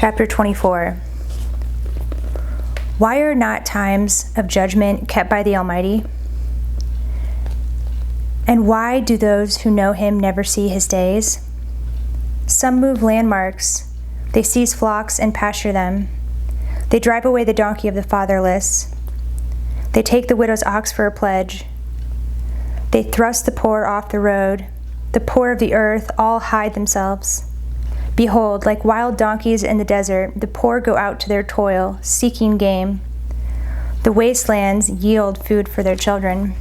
Chapter 24. Why are not times of judgment kept by the Almighty? And why do those who know him never see his days? Some move landmarks. They seize flocks and pasture them. They drive away the donkey of the fatherless. They take the widow's ox for a pledge. They thrust the poor off the road. The poor of the earth all hide themselves. Behold, like wild donkeys in the desert, the poor go out to their toil, seeking game. The wastelands yield food for their children.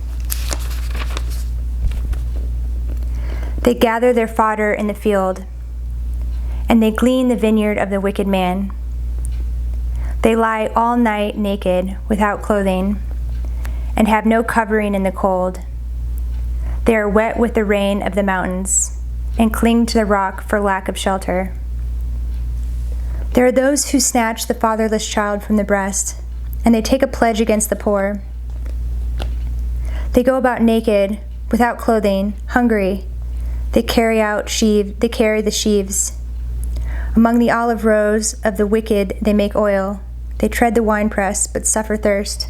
They gather their fodder in the field, and they glean the vineyard of the wicked man. They lie all night naked, without clothing, and have no covering in the cold. They are wet with the rain of the mountains, and cling to the rock for lack of shelter. There are those who snatch the fatherless child from the breast, and they take a pledge against the poor. They go about naked, without clothing, hungry. They carry the sheaves. Among the olive rows of the wicked they make oil. They tread the winepress, but suffer thirst.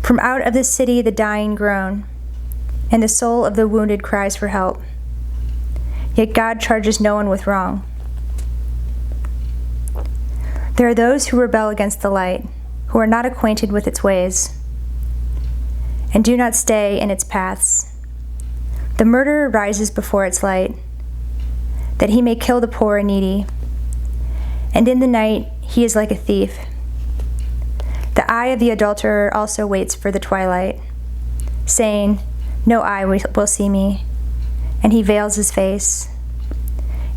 From out of the city the dying groan, and the soul of the wounded cries for help. Yet God charges no one with wrong. There are those who rebel against the light, who are not acquainted with its ways, and do not stay in its paths. The murderer rises before its light, that he may kill the poor and needy, and in the night he is like a thief. The eye of the adulterer also waits for the twilight, saying, "No eye will see me," and he veils his face.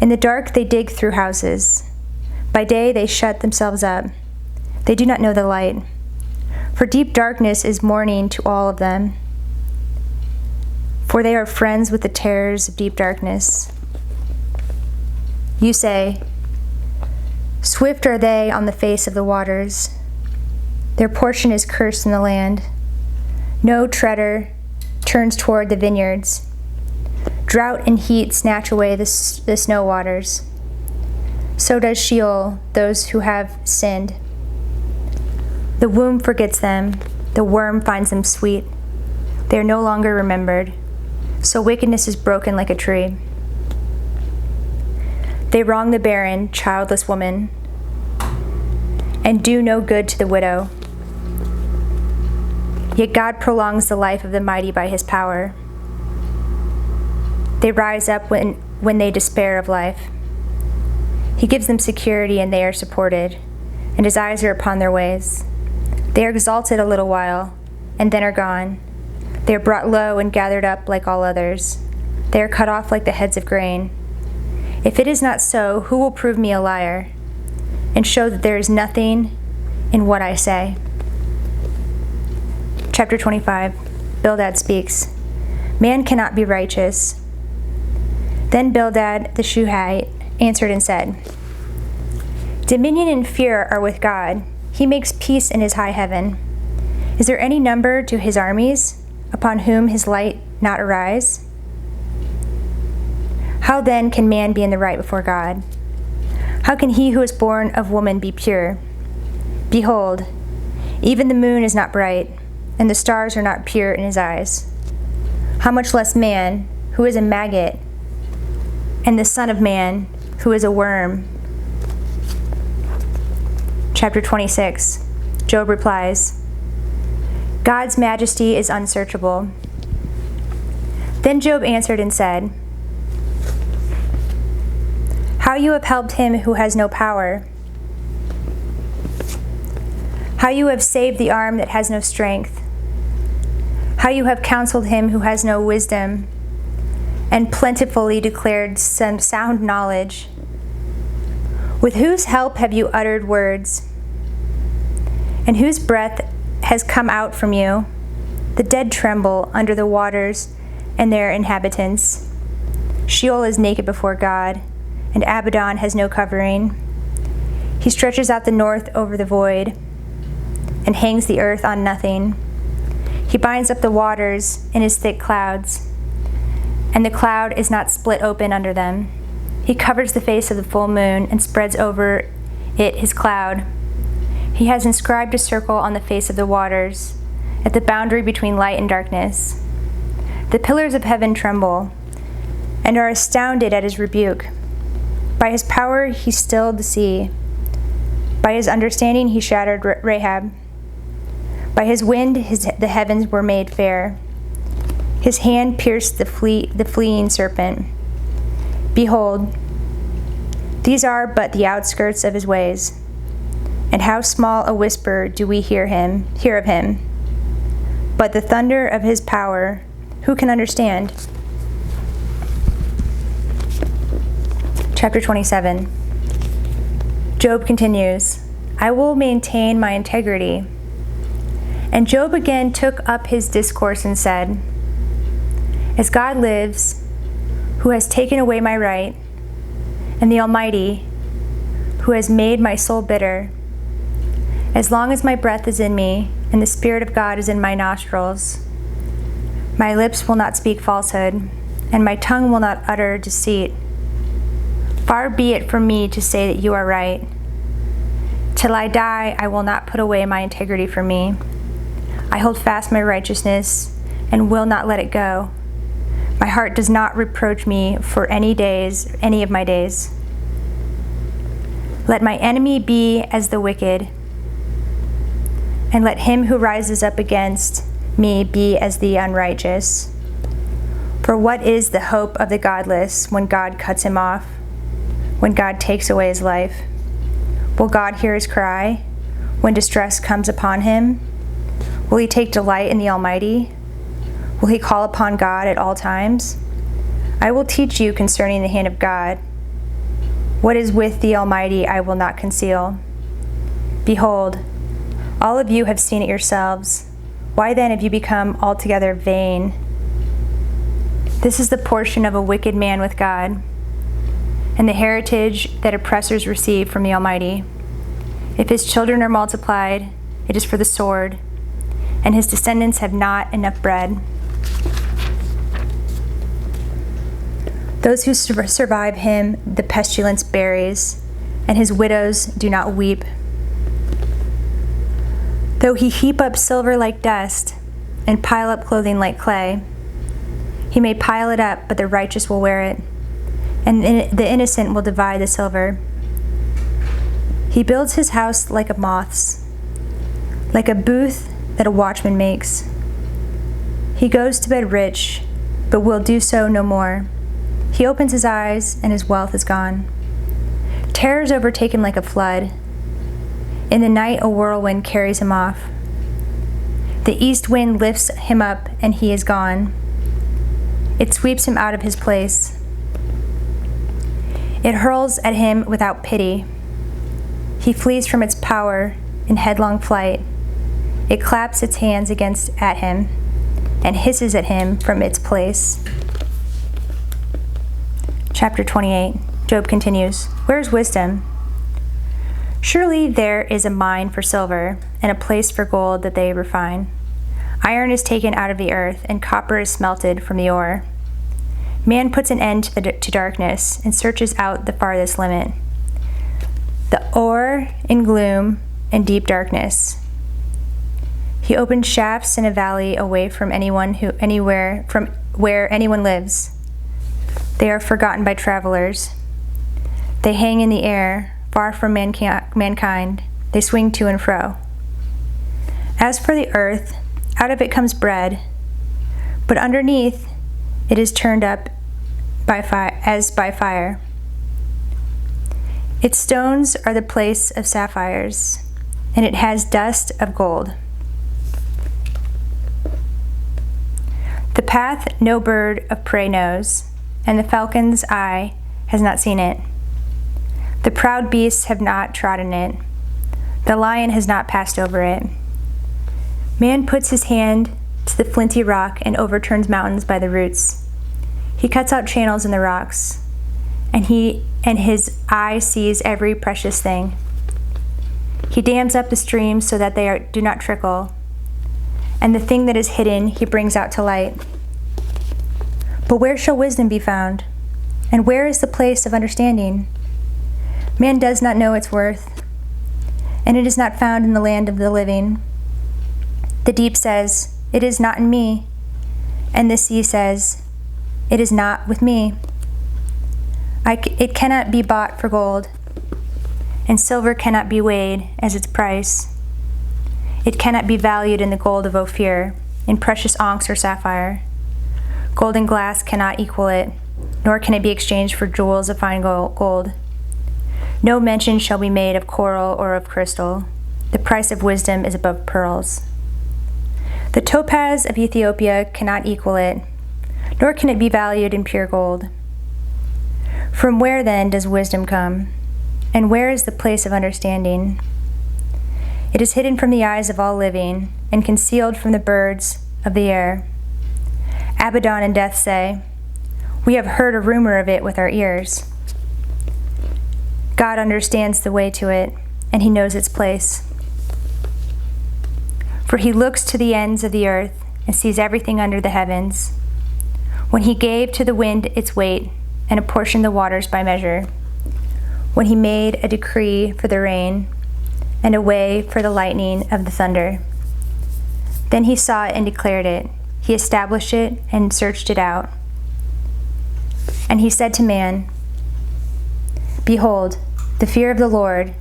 In the dark they dig through houses. By day they shut themselves up. They do not know the light. For deep darkness is morning to all of them. For they are friends with the terrors of deep darkness. You say, "Swift are they on the face of the waters. Their portion is cursed in the land. No treader turns toward the vineyards. Drought and heat snatch away the snow waters. So does Sheol those who have sinned. The womb forgets them. The worm finds them sweet. They are no longer remembered. So wickedness is broken like a tree. They wrong the barren, childless woman, and do no good to the widow. Yet God prolongs the life of the mighty by his power. They rise up when they despair of life. He gives them security and they are supported, and his eyes are upon their ways. They are exalted a little while, and then are gone. They are brought low and gathered up like all others. They are cut off like the heads of grain. If it is not so, who will prove me a liar, and show that there is nothing in what I say? Chapter 25. Bildad speaks. Man cannot be righteous. Then Bildad the Shuhite answered and said, Dominion and fear are with God. He makes peace in his high heaven. Is there any number to his armies, upon whom his light not arise? How then can man be in the right before God? How can he who is born of woman be pure? Behold, even the moon is not bright, and the stars are not pure in his eyes. How much less man, who is a maggot, and the son of man, who is a worm? Chapter 26. Job replies, God's majesty is unsearchable. Then Job answered and said, How you have helped him who has no power. How you have saved the arm that has no strength. How you have counseled him who has no wisdom, and plentifully declared some sound knowledge. With whose help have you uttered words? And whose breath has come out from you? The dead tremble under the waters and their inhabitants. Sheol is naked before God, and Abaddon has no covering. He stretches out the north over the void, and hangs the earth on nothing. He binds up the waters in his thick clouds, and the cloud is not split open under them. He covers the face of the full moon and spreads over it his cloud. He has inscribed a circle on the face of the waters, at the boundary between light and darkness. The pillars of heaven tremble and are astounded at his rebuke. By his power he stilled the sea. By his understanding he shattered Rahab. By his wind the heavens were made fair. His hand pierced the fleeing serpent. Behold, these are but the outskirts of his ways, and how small a whisper do we hear of him. But the thunder of his power, who can understand? Chapter 27. Job continues, I will maintain my integrity. And Job again took up his discourse and said, As God lives, who has taken away my right, and the Almighty, who has made my soul bitter, as long as my breath is in me, and the Spirit of God is in my nostrils, my lips will not speak falsehood, and my tongue will not utter deceit. Far be it from me to say that you are right. Till I die, I will not put away my integrity from me. I hold fast my righteousness and will not let it go. My heart does not reproach me for any of my days. Let my enemy be as the wicked, and let him who rises up against me be as the unrighteous. For what is the hope of the godless when God cuts him off, when God takes away his life? Will God hear his cry when distress comes upon him? Will he take delight in the Almighty? Will he call upon God at all times? I will teach you concerning the hand of God. What is with the Almighty I will not conceal. Behold, all of you have seen it yourselves. Why then have you become altogether vain? This is the portion of a wicked man with God, and the heritage that oppressors receive from the Almighty. If his children are multiplied, it is for the sword, and his descendants have not enough bread. Those who survive him the pestilence buries, and his widows do not weep. Though he heap up silver like dust, and pile up clothing like clay, he may pile it up, but the righteous will wear it, and the innocent will divide the silver. He builds his house like a moth's, like a booth that a watchman makes. He goes to bed rich, but will do so no more. He opens his eyes, and his wealth is gone. Terrors overtake him like a flood. In the night a whirlwind carries him off. The east wind lifts him up, and he is gone. It sweeps him out of his place. It hurls at him without pity. He flees from its power in headlong flight. It claps its hands at him and hisses at him from its place. Chapter 28. Job continues, Where is wisdom? Surely there is a mine for silver, and a place for gold that they refine. Iron is taken out of the earth, and copper is smelted from the ore. Man puts an end to darkness, and searches out the farthest limit. The ore in gloom and deep darkness. He opened shafts in a valley away from from where anyone lives. They are forgotten by travelers. They hang in the air, far from mankind. They swing to and fro. As for the earth, out of it comes bread, but underneath it is turned up by fire. Its stones are the place of sapphires, and it has dust of gold. The path no bird of prey knows, and the falcon's eye has not seen it. The proud beasts have not trodden it. The lion has not passed over it. Man puts his hand to the flinty rock and overturns mountains by the roots. He cuts out channels in the rocks, and his eye sees every precious thing. He dams up the streams so that they do not trickle, and the thing that is hidden he brings out to light. But where shall wisdom be found? And where is the place of understanding? Man does not know its worth, and it is not found in the land of the living. The deep says, "It is not in me," and the sea says, "It is not with me." It cannot be bought for gold, and silver cannot be weighed as its price. It cannot be valued in the gold of Ophir, in precious onyx or sapphire. Gold and glass cannot equal it, nor can it be exchanged for jewels of fine gold. No mention shall be made of coral or of crystal. The price of wisdom is above pearls. The topaz of Ethiopia cannot equal it, nor can it be valued in pure gold. From where then does wisdom come? And where is the place of understanding? It is hidden from the eyes of all living, and concealed from the birds of the air. Abaddon and Death say, "We have heard a rumor of it with our ears." God understands the way to it, and he knows its place. For he looks to the ends of the earth and sees everything under the heavens. When he gave to the wind its weight and apportioned the waters by measure, when he made a decree for the rain and a way for the lightning of the thunder, then he saw it and declared it. He established it and searched it out. And he said to man, "Behold, the fear of the Lord,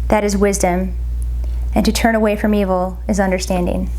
that is wisdom, and to turn away from evil is understanding."